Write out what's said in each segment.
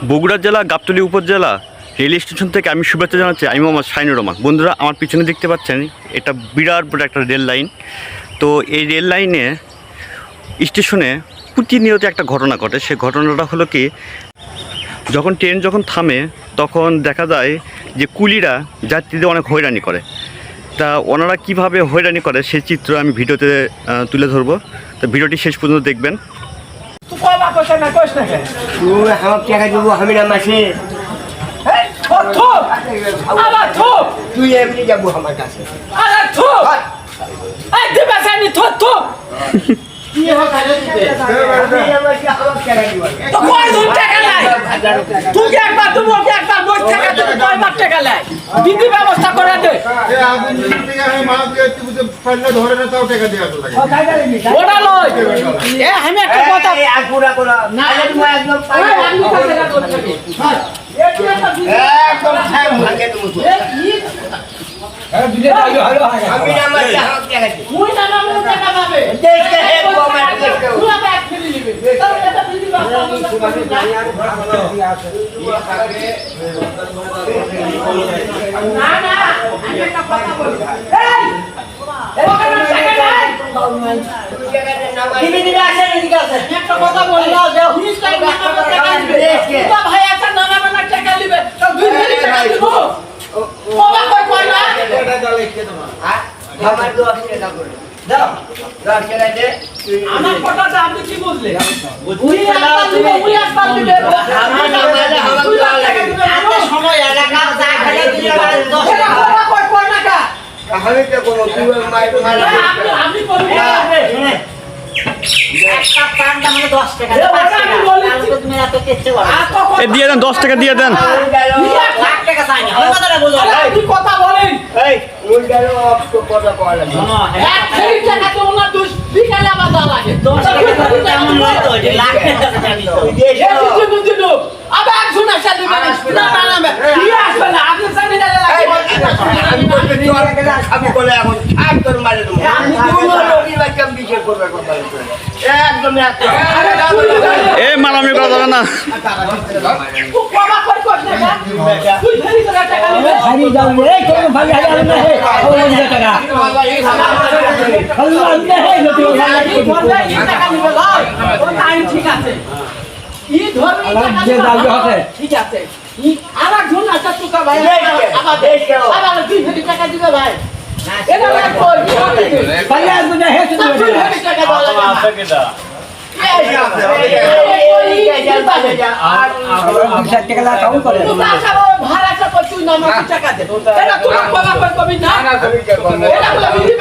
বগুড়া জেলা গাবতলী উপজেলা rail station থেকে আমি শুভেচ্ছা জানাচ্ছি। আমি মোহাম্মদ শাহিনুর রহমান। বন্ধুরা, আমার পিছনে দেখতে পাচ্ছেন এটা বিরাট বড় একটা রেল লাইন। তো এই রেল লাইনে স্টেশনে প্রতিনিয়ত একটা ঘটনা ঘটে। সেই ঘটনাটা হলো কি, যখন ট্রেন থামে তখন দেখা যায় যে কুলিরা যাত্রীদের অনেক হয়রানি করে। তা ওনারা কীভাবে হয়রানি করে সেই চিত্র আমি ভিডিওতে তুলে ধরবো। তো ভিডিওটি শেষ পর্যন্ত দেখবেন। তুই এমনি যাবো আমার কাছে। ব্যবস্থা করে দে আমি একটা কথা আমার কথাটা আপনি কি বুঝলেন? সময় এলাকা দিয়ে দেন, 10 টাকা দিয়ে দেন। কথা বলেন বিকালে আবার দেওয়া লাগে আবার একজন আসা দিবেন না আপনি মালামি করা যাবে না। ঠিক আছে ঠিক আছে আর একজন আসা টুকা ভাই আবার 2 টাকা দিবে ভাই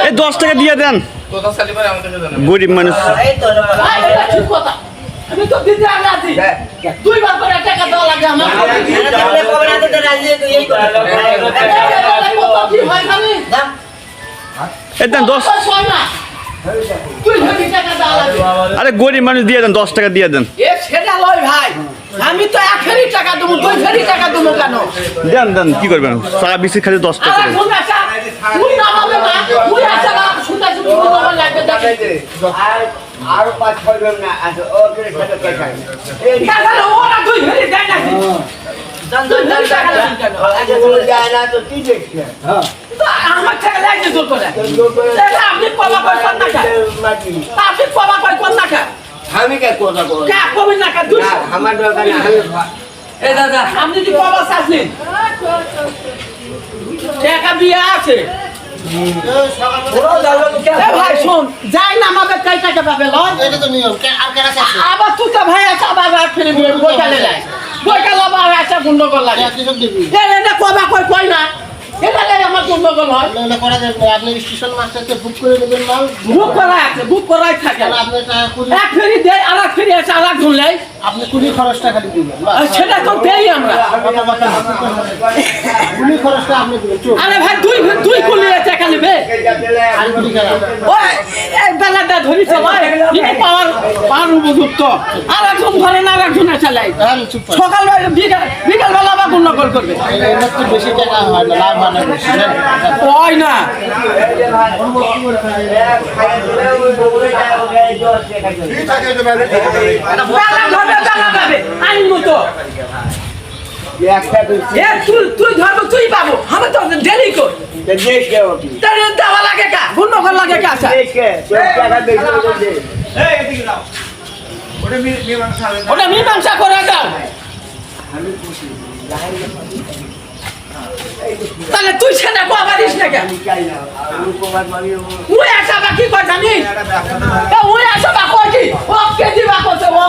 এই 10 টাকা দিয়ে দেন, গরিব মানুষ। আমি তো দিতে আছি 2 বার করে টাকা দেওয়া লাগে আমার আরে গরিব মানুষ দিয়ে দেন, 10 টাকা দিয়ে দেন। সেটা লয় ভাই, আমি তো 1 ফেরি টাকা দেবো 2 ফেরি টাকা দেবো কেন? দেন দেন, কি করবেন? সারা বিশ্বে খালি 10 টাকা। আর 5-6 জন না আছে ওদের সাথে দেখা ওরা 2 ফেরি দেয় না তো কি দেখছেন? আমার টাকা লাগে জোর করে আপনি কবা কই কোন না আপনি কবা কই কোন না আমি কে কথা বল কে কবি না কা দুই আমার দরকার না এই দাদা আপনি কি কবা চাচ্ছেন টাকা বিয়া আছে ভাই শোন যাই না আমাদের কই টাকা পাবে লয় এটা তো নিয়ম আর কেন আছে আবার তুই তো ভাই আছে আবার ফিরে নিয়ে বইকালে যায় বইকালে আবার আছে গন্ডগোল লাগে কি সব দিবি এটা কবা কই না এটা লাগে আমার গন্ডগোল হয় এটা করা যায় না আপনি স্টেশন মাস্টারকে বুক করে দেবেন মাল বুক করা আছে বুক করাই থাকে আপনি টাকা কুড়ি এক ফেরি দেয় আর এক ফেরি আছে আর এক ঝুললাই আপনি কুড়ি খরচটা খালি দিবেন সেটা তো দেই আমরা কুড়ি খরচটা আপনি দিবেন আরে ভাই দুই কুলি টাকা নেবে আর কুড়ি টাকা ওই এই বেলাটা ধরি চালায় এই পাওয়ার উপযুক্ত আর একজন ধরে না আর একজন চালাই সকাল বিকাল বেলা আবার গন্ডগোল করবে এটা তো বেশি টাকা হয় না লাভ হয় না হয় না আইন মতো এ তুই ধরবো তুই পাবো আমি তো ডেলি কর তার দেওয়া লাগে কা গুণ করা লাগে কা ওটা মীমাংসা করে দাও তাহলে তুই সেটা কবারিস না কেন ওই আসা বা কি কয় জানিস ওই আসা বা কয় কি ও কেজি বা কত ও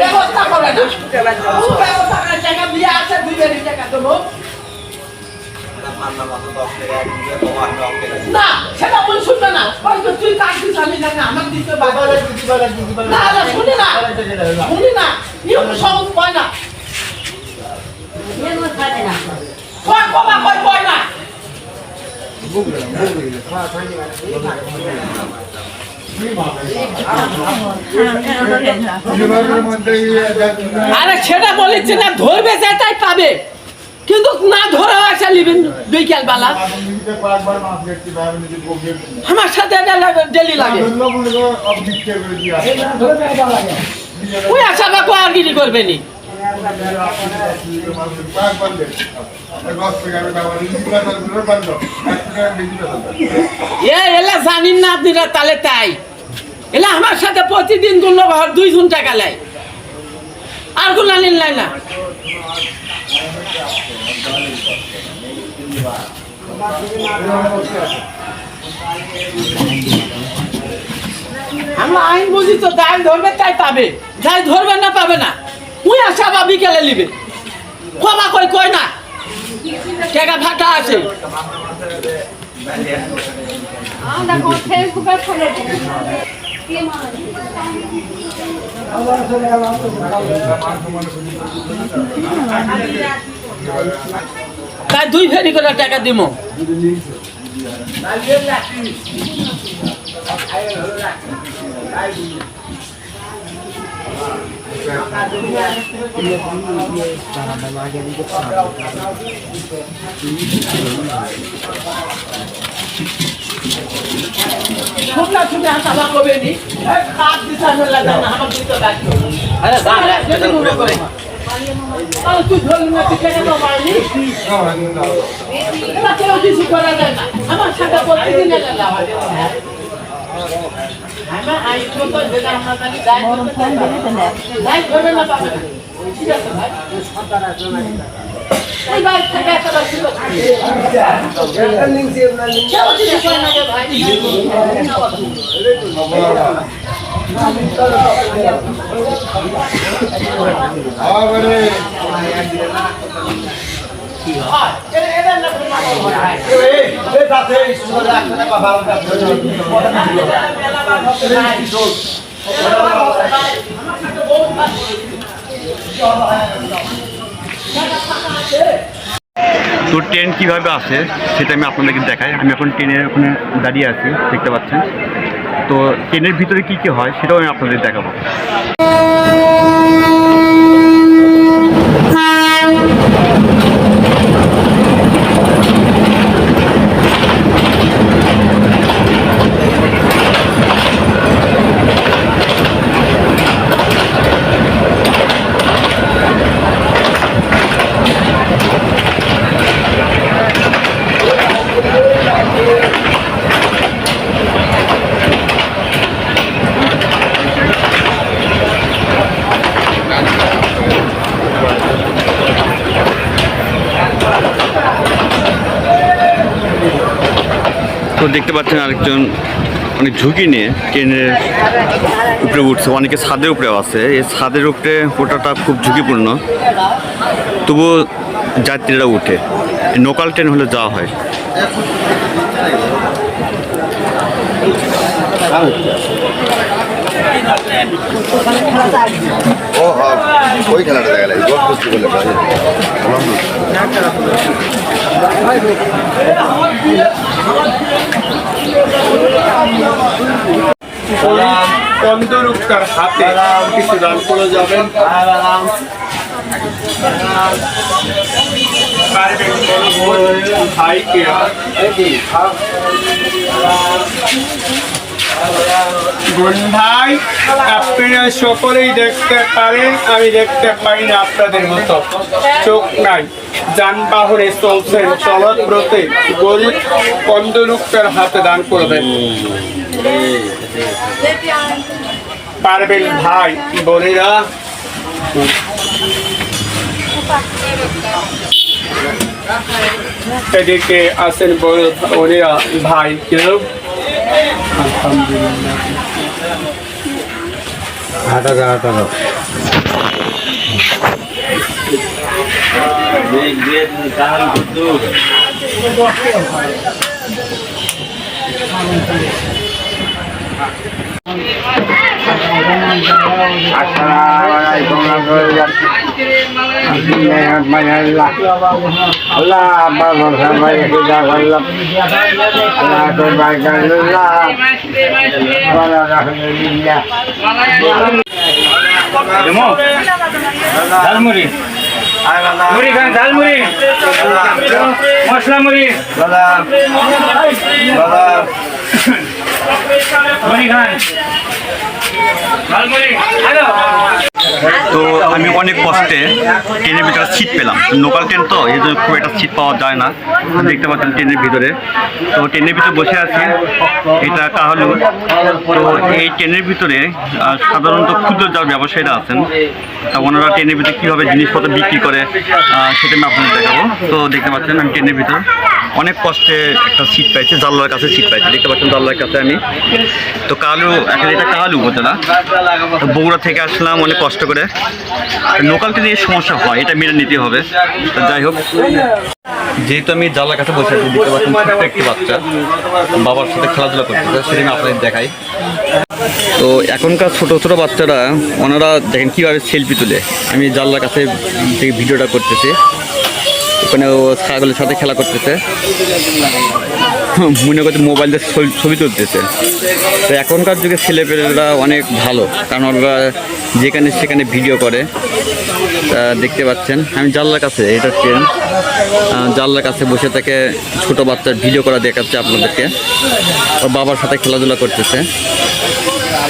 ব্যবস্থা করে না টাকা দিয়ে আছে 2 বেরি টাকা দেবো না সেটা বল শুনবে না হয়তো তুই কাটছিস আমি জানি না আমার দিতে না না শুনি না নিয়ম সব কয় না কয় বাবা কয় না আরে সেটা বলেছি না ধরবে সেটাই পাবে কিন্তু না ধরে আসা লিবেন বিকেল বেলা আমার সাথে ডেলি লাগে ওই আশা বা কোয়ারগিরি করবে নি এলা জানিন না আপনারা তাহলে তাই এলা আমার সাথে প্রতিদিন গুলো 2 টাকা লাই আর গুলা নিন লাই না আমরা আইন বুঝি তো যাই ধরবে তাই পাবে যাই ধরবে না পাবে না ওই আশা বা বিকেলে নিবে কমা কয় না টাকা ফাটা আছে তাই 2 ফেরি করে টাকা দিব শুকনা শুনে হাসাবা কবে নি খাদ দিতে না আমার দিতে বাকি আরে দাঁড়া যেতে মনে করে আর তুই ধরলি না তুই কেন মারলি এটা কেউ কিছু করা যায় না আমার সাথে প্রতিদিন এলা আমরা আইন তো যেটা আমরা জানি যাই করবে না পাবে ঠিক আছে ভাই এই ভাই থেকে একটা ছিল কেউ কিছু করে না ভাই তো ট্রেন কীভাবে আসে সেটা আমি আপনাদেরকে দেখাই। আমি এখন ট্রেনের ওখানে দাঁড়িয়ে আছি, দেখতে পাচ্ছেন। তো ট্রেনের ভিতরে কী কী হয় সেটাও আমি আপনাদের দেখাবো। তো দেখতে পাচ্ছেন আরেকজন অনেক ঝুঁকি নিয়ে ট্রেনের উপরে উঠছে, অনেকে ছাদের উপরেও আছে। এই ছাদের উপরে ওঠাটা খুব ঝুঁকিপূর্ণ, তবুও যাত্রীরা উঠে। লোকাল ট্রেন হলে যাওয়া হয়। ও ওই খেলাটা দেখা লাগে গোল কুস্তি বলে চন্দ্ররূপটার হাতে কিছু দান করে যাবেন। ভাইকে বোন ভাই, আপনারা সকলেই দেখতে পারেন, আমি দেখতে পারি না আপনাদের মতো। চোখ নাই, যানবাহনে চলছেন, চলত ব্রতে গরিব অন্ধ লোকটার হাতে দান করবেন। পারবেন ভাই বোনেরা? এদিকে আছেন বোনেরা, ভাই কেউ ঝালমুড়ি মুড়ি খান, ঝালমুড়ি মশলা মুড়ি মুড়ি খান, ঝালমুড়ি। তো আমি অনেক কষ্টে ট্রেনের ভিতরে সিট পেলাম। লোকাল ট্রেন তো এই জন্য খুব একটা সিট পাওয়া যায় না। দেখতে পাচ্ছেন ট্রেনের ভিতরে, তো ট্রেনের ভিতরে বসে আছি। এটা কাহালু। তো এই ট্রেনের ভিতরে সাধারণত ক্ষুদ্র যারা ব্যবসায়ীরা আছেন, তা ওনারা ট্রেনের ভিতরে কীভাবে জিনিসপত্র বিক্রি করে সেটা আমি আপনাদের দেখাবো। তো দেখতে পাচ্ছেন আমি ট্রেনের ভিতর অনেক কষ্টে একটা সিট পাইছি, জানলার কাছে সিট পাইছি। দেখতে পাচ্ছেন জানলার কাছে আমি। তো কাহালু, এখন এটা কাহালু উপজেলা। তো বগুড়া থেকে আসলাম অনেক কষ্ট করে। লোকাল ট্রেনে এই সমস্যা হয়, এটা মেনে নিতে হবে। তো যাই হোক, যেহেতু আমি জানলার কাছে বসে আছি, দেখতে পাচ্ছেন ছোট্ট একটি বাচ্চা বাবার সাথে খেলাধুলা করতেছে, সেটা আমি আপনাদের দেখাই। তো এখনকার ছোটো ছোটো বাচ্চারা ওনারা দেখেন কীভাবে সেলফি তুলে। আমি জানলার কাছে যে ভিডিওটা করতেছি, ওখানে ও ছাগলের সাথে খেলা করতেছে, মনে করতে মোবাইল দিয়ে ছবি তুলতেছে। তো এখনকার যুগে ছেলেপেলেরা অনেক ভালো, কারণ ওরা যেখানে সেখানে ভিডিও করে। দেখতে পাচ্ছেন আমি জানলার কাছে, এটা ট্রেন, জানলার কাছে বসে থেকে ছোটো বাচ্চার ভিডিও করা দেখাচ্ছে আপনাদেরকে। ওর বাবার সাথে খেলাধুলা করতেছে।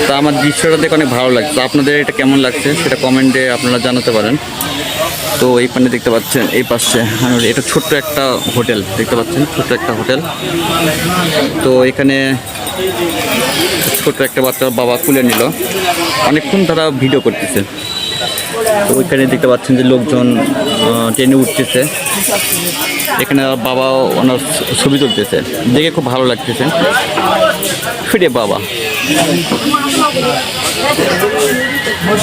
তো আমার দৃশ্যটা দেখে অনেক ভালো লাগছে। আপনাদের এটা কেমন লাগছে সেটা কমেন্টে আপনারা জানাতে পারেন। তো এইখানে দেখতে পাচ্ছেন এই পাশে এটা ছোট্ট একটা হোটেল, দেখতে পাচ্ছেন ছোট্ট একটা হোটেল। তো এখানে ছোট্ট একটা বাচ্চা বাবা কুলে নিল, অনেকক্ষণ তারা ভিডিও করতেছে। তো ওইখানে দেখতে পাচ্ছেন যে লোকজন ট্রেনে উঠতেছে, এখানে বাবা ওনার ছবি তুলতেছে, দেখে খুব ভালো লাগতেছে। ফিরে বাবা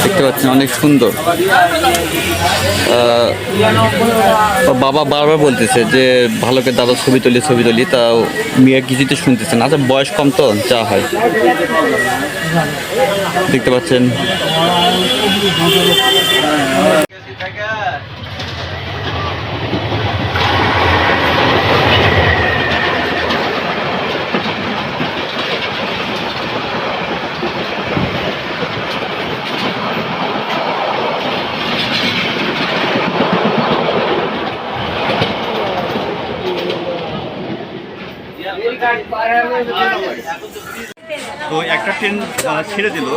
দেখতে পাচ্ছেন অনেক সুন্দর। বাবা বারবার বলতেছে যে ভালো করে দাদা ছবি তুলি, তা মেয়ে কিছুতে শুনতেছে না। আচ্ছা বয়স কম তো যা হয়। দেখতে পাচ্ছেন তো একটা ট্রেন ছেড়ে দিল,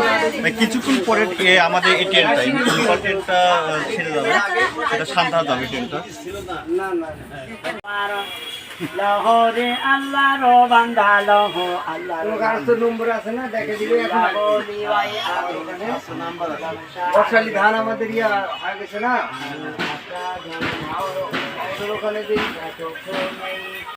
কিছুক্ষণ পরে আমাদের এই ট্রেনটাই লোকাল ট্রেনটা ছেড়ে যাবে, সেটা সান্তা যাবে ট্রেনটা। লহরে আল্লাহর বান্দা লহ আল্লাহর নম্বর আছে না, দেখে দিলে বর্ষালি ধান আমাদের ইয়া হয়ে গেছে না।